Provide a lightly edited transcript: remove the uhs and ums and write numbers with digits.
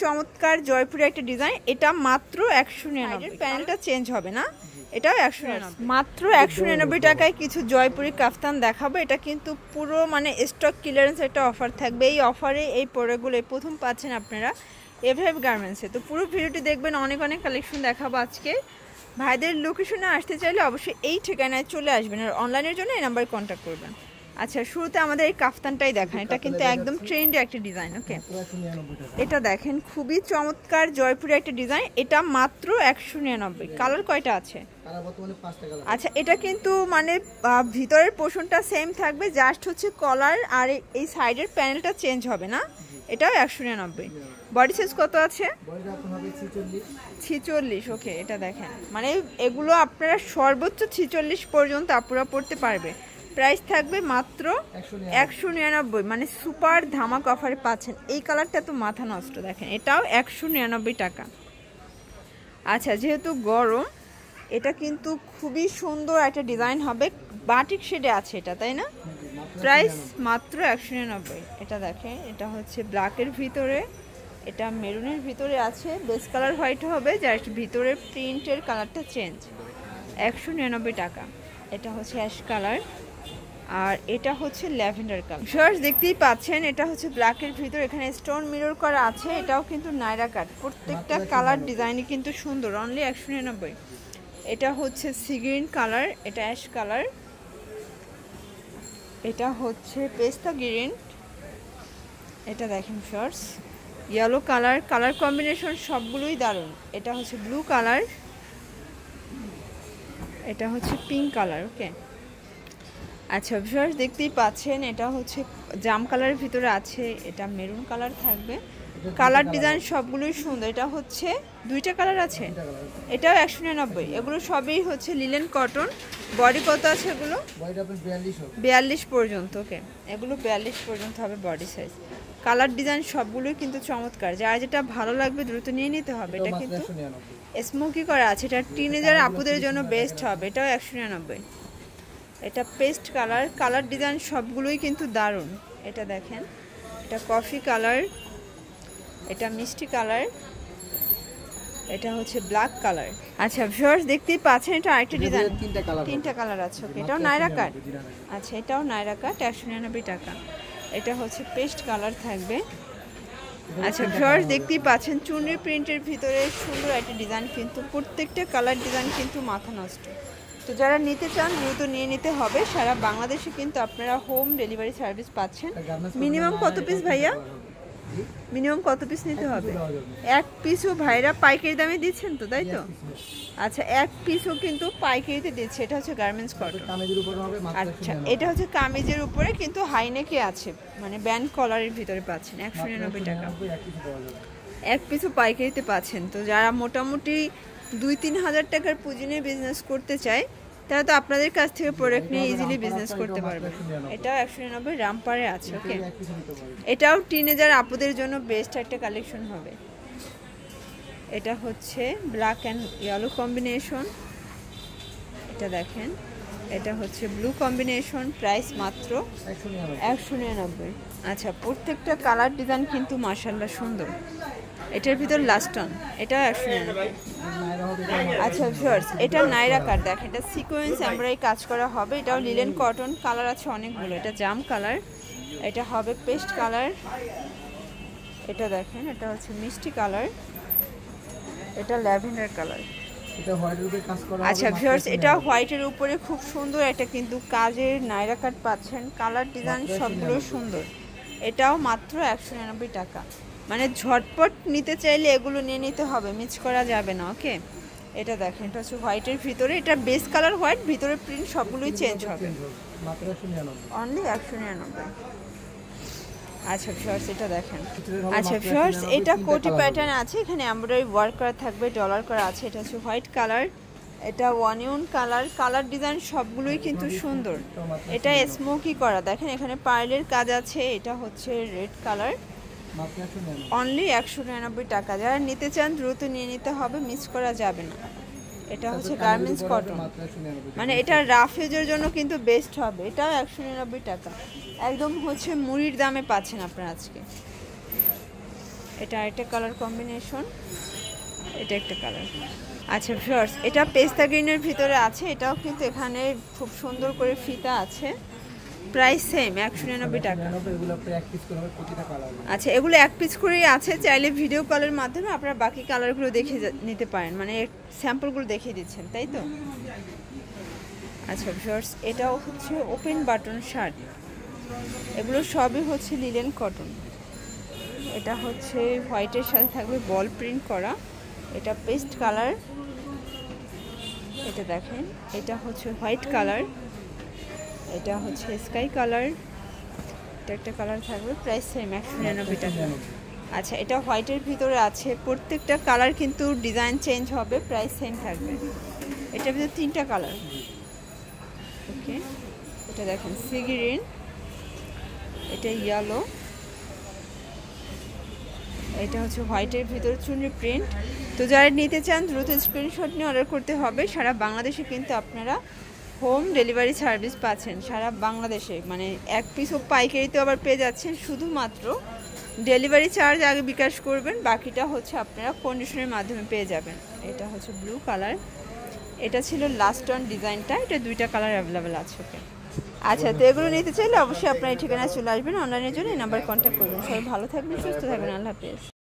চমৎকার জয়পুরে একটা ডিজাইন, এটা মাত্র 199। প্যানেলটা চেঞ্জ হবে না, এটাও 199, মাত্র 199 টাকায় কিছু জয়পুরি কাফতান দেখাবো। এটা কিন্তু পুরো মানে স্টক ক্লিয়ারেন্স একটা অফার থাকবে। এই অফারে এই প্রোডাক্টগুলো প্রথম পাচ্ছেন আপনারা এভএফ গার্মেন্টসে। তো পুরো ভিডিওটি দেখবেন, অনেক অনেক কালেকশন দেখাবো আজকে। ভাইদের লোকেশনে আসতে চাইলে অবশ্যই এই ঠিকানায় চলে আসবেন, আর অনলাইনের জন্য এই নাম্বারে কন্ট্যাক্ট করবেন। আচ্ছা, শুরুতে আমাদের এই কাফতানটাই দেখান, এটা কিন্তু একদম ট্রেন্ডি একটা ডিজাইন। ওকে, এটা দেখেন খুবই চমৎকার জয়পুরে একটা ডিজাইন, এটা মাত্র 199। কালার কয়টা আছে? আচ্ছা, এটা কিন্তু মানে ভিতরের পোর্শনটা সেম থাকবে, জাস্ট হচ্ছে কলার আর এই সাইডের প্যানেলটা চেঞ্জ হবে না, এটাও 199। বডি সাইজ কত আছে? 46। ওকে, এটা দেখেন মানে এগুলো আপনারা সর্বোচ্চ 46 পর্যন্ত আপুরা পড়তে পারবে। প্রাইস থাকবে মাত্র 199, মানে সুপার ধামাক অফারে পাচ্ছেন। এই কালারটা তো মাথা নষ্ট, দেখেন এটাও 199 টাকা। আচ্ছা, যেহেতু গরম, এটা কিন্তু খুবই সুন্দর একটা ডিজাইন হবে, বাটিক শেডে আছে এটা, তাই না? প্রাইস মাত্র 199। এটা দেখেন, এটা হচ্ছে ব্ল্যাকের ভিতরে, এটা মেরুনের ভিতরে আছে, বেস কালার হোয়াইট হবে, জাস্ট ভিতরে প্রিন্টের কালারটা চেঞ্জ। 199 টাকা। এটা হচ্ছে অ্যাশ কালার, আর এটা হচ্ছে ল্যাভেন্ডার কালার। শার্টস দেখতেই পাচ্ছেন, এটা হচ্ছে ব্ল্যাকের ভিতর, এখানে স্টোন মিরর করা আছে, এটাও কিন্তু নাইরা কাট। প্রত্যেকটা কালার ডিজাইনই কিন্তু সুন্দর, অনলি 199। এটা হচ্ছে সি গ্রিন কালার, এটা অ্যাশ কালার, এটা হচ্ছে পেস্তা গ্রিন, এটা দেখেন shirts yellow colour, colour combination সবগুলোই দারুণ। এটা হচ্ছে ব্লু কালার, এটা হচ্ছে পিঙ্ক কালার। ওকে, আচ্ছা ভিউয়ার্স দেখতেই পাচ্ছেন, এটা হচ্ছে জাম কালারের ভিতরে আছে, এটা মেরুন কালার থাকবে। কালার ডিজাইন সবগুলোই সুন্দর। এটা হচ্ছে দুইটা কালার আছে, এটাও 199। এগুলো সবই হচ্ছে লিলেন কটন। বডি কত আছে এগুলো? 42 পর্যন্ত। ওকে, এগুলো 42 পর্যন্ত হবে বডি সাইজ। কালার ডিজাইন সবগুলোই কিন্তু চমৎকার, যার যেটা ভালো লাগবে দ্রুত নিয়ে নিতে হবে। এটা কিন্তু স্মোকি করা আছে, এটা টিনেজার আপুদের জন্য বেস্ট হবে, এটাও 199। এটা পেস্ট কালার, কালার ডিজাইন সবগুলোই কিন্তু দারুণ। এটা দেখেন, এটা কফি কালার, এটা মিষ্টি কালার, এটা হচ্ছে ব্ল্যাক কালার। আচ্ছা ভিউয়ার্স দেখতেই পাচ্ছেন, এটা আরেকটা ডিজাইন, তিনটা কালার আছে। ওকে, এটাও নাইরা কাট। আচ্ছা, এটাও নাইরা কাট, 199 টাকা। এটা হচ্ছে পেস্ট কালার থাকবে। আচ্ছা ভিউয়ার্স দেখতেই পাচ্ছেন, চুনরি প্রিন্টের ভিতরে সুন্দর একটা ডিজাইন, কিন্তু প্রত্যেকটা কালার ডিজাইন কিন্তু মাথা নষ্ট। তো যারা নিতে চান দ্রুত নিয়ে নিতে হবে। সারা বাংলাদেশে কিন্তু আপনারা হোম ডেলিভারি সার্ভিস পাচ্ছেন। মিনিমাম কত পিস ভাইয়া? মিনিমাম কত পিস নিতে হবে? এক পিসও ভাইরা পাইকারি দামে দিচ্ছেন তো, তাই তো? আচ্ছা, এক পিসও কিন্তু পাইকারিতে দিচ্ছে। এটা হচ্ছে গার্মেন্টস কটন। আচ্ছা, এটা হচ্ছে কামিজের উপরে কিন্তু হাইনেকে আছে, মানে ব্যান্ড কলারের ভিতরে পাচ্ছেন 199 টাকা। এক পিসও পাইকারিতে পাচ্ছেন। তো যারা মোটামুটি 2-3 হাজার টাকার পুঁজি নিয়ে বিজনেস করতে চায়, তারা তো আপনাদের কাছ থেকে প্রোডাক্ট নিয়ে ইজিলি বিজনেস করতে পারবে। এটাও 199 রামপারে আছে। ওকে, এটাও টিনেজার আপুদের জন্য বেস্ট একটা কালেকশন হবে। এটা হচ্ছে ব্ল্যাক অ্যান্ড ইয়েলো কম্বিনেশন, এটা দেখেন, এটা হচ্ছে ব্লু কম্বিনেশন। প্রাইস মাত্র 199। আচ্ছা, প্রত্যেকটা কালার ডিজাইন কিন্তু মাশাআল্লাহ সুন্দর। এটার ভিতর লাস্ট অন, এটাও 199। আচ্ছা ভিউয়ার্স, এটা নাইরা কাট, দেখেন এটা সিকোয়েন্স এমব্রয়ডারি কাজ করা হবে, এটাও লিলেন কটন। কালার আছে অনেকগুলো, এটা জাম কালার, এটা হবে পেস্ট কালার, এটা দেখেন, এটা হচ্ছে মিষ্টি কালার, এটা ল্যাভেন্ডার কালার। আচ্ছা ভিউয়ার্স, এটা হোয়াইটের উপরে খুব সুন্দর একটা কিন্তু কাজের নাইরা কাট পাচ্ছেন। কালার ডিজাইন সবগুলো সুন্দর। এটাও মাত্র 199 টাকা। মানে ঝটপট নিতে চাইলে এগুলো নিয়ে নিতে হবে, মিস করা যাবে না। ওকে, এটা দেখেন, এটা হচ্ছে হোয়াইটের ভিতরে, এটা বেস কালার হোয়াইট, ভিতরে প্রিন্ট সবগুলোই চেঞ্জ হবে, অনলি 199। আচ্ছা ভিউয়ার্স, এটা দেখেন। আচ্ছা ভিউয়ার্স, এটা কোটি প্যাটার্ন আছে, এখানে এমব্রয়ডারি ওয়ার্ক করা থাকবে, ডলার করা আছে। এটা হচ্ছে হোয়াইট কালার, এটা ওয়ানিয়ন কালার। কালার ডিজাইন সবগুলোই কিন্তু সুন্দর। এটা স্মোকি করা, দেখেন এখানে পার্লের কাজ আছে। এটা হচ্ছে রেড কালার, অনলি 199 টাকা। যারা নিতে চান দ্রুত নিয়ে নিতে হবে, মিস করা যাবে না। এটা হচ্ছে গার্মেন্টস কটন, মানে এটা রাফেজের জন্য কিন্তু বেস্ট হবে। এটাও 199 টাকা, একদম হচ্ছে মুড়ির দামে পাচ্ছেন আপনারা আজকে। এটা আরেকটা কালার কম্বিনেশন, এটা একটা কালার। আচ্ছা ভিউয়ার্স, এটা পেস্তা গ্রিনের ভিতরে আছে, এটাও কিন্তু এখানে খুব সুন্দর করে ফিতা আছে, প্রাইস সেম 199 টাকা। আচ্ছা এগুলো এক পিস করেই আছে, চাইলে ভিডিও কলের মাধ্যমে আপনারা বাকি কালারগুলো দেখে নিতে পারেন, মানে স্যাম্পলগুলো দেখিয়ে দিচ্ছেন তাই তো। আচ্ছা ভিউয়ার্স, এটাও হচ্ছে ওপেন বাটন শার্ট, এগুলো সবই হচ্ছে লিলেন কটন। এটা হচ্ছে হোয়াইটের সাথে থাকবে বল প্রিন্ট করা, এটা পেস্ট কালার, এটা দেখেন এটা হচ্ছে হোয়াইট কালার, এটা হচ্ছে স্কাই কালার, এটা একটা কালার থাকবে, প্রাইস সেম 199 টাকা। আচ্ছা এটা হোয়াইটের ভিতরে আছে, প্রত্যেকটা কালার কিন্তু ডিজাইন চেঞ্জ হবে, প্রাইস সেম থাকবে। এটার ভিতরে 3টা কালার। ওকে, এটা দেখেন সি গ্রিন, এটা ইয়েলো, এটা হচ্ছে হোয়াইটের ভিতরে চুনরি প্রিন্ট। তো যারা নিতে চান দ্রুত স্ক্রিনশট নিয়ে অর্ডার করতে হবে। সারা বাংলাদেশে কিন্তু আপনারা হোম ডেলিভারি সার্ভিস পাচ্ছেন, সারা বাংলাদেশে, মানে এক পিসও পাইকারিতেও আবার পেয়ে যাচ্ছেন। শুধুমাত্র ডেলিভারি চার্জ আগে বিকাশ করবেন, বাকিটা হচ্ছে আপনারা কন্ডিশনের মাধ্যমে পেয়ে যাবেন। এটা হচ্ছে ব্লু কালার, এটা ছিল লাস্ট অন ডিজাইনটা, এটা 2টা কালার অ্যাভেলেবেল আছে। ওকে আচ্ছা, তো এগুলো নিতে চাইলে অবশ্যই আপনার এই ঠিকানায় চলে আসবেন, অনলাইনের জন্য এই নাম্বার কন্ট্যাক্ট করবেন। সবাই ভালো থাকবেন, সুস্থ থাকবেন, আল্লাহ হাফেজ।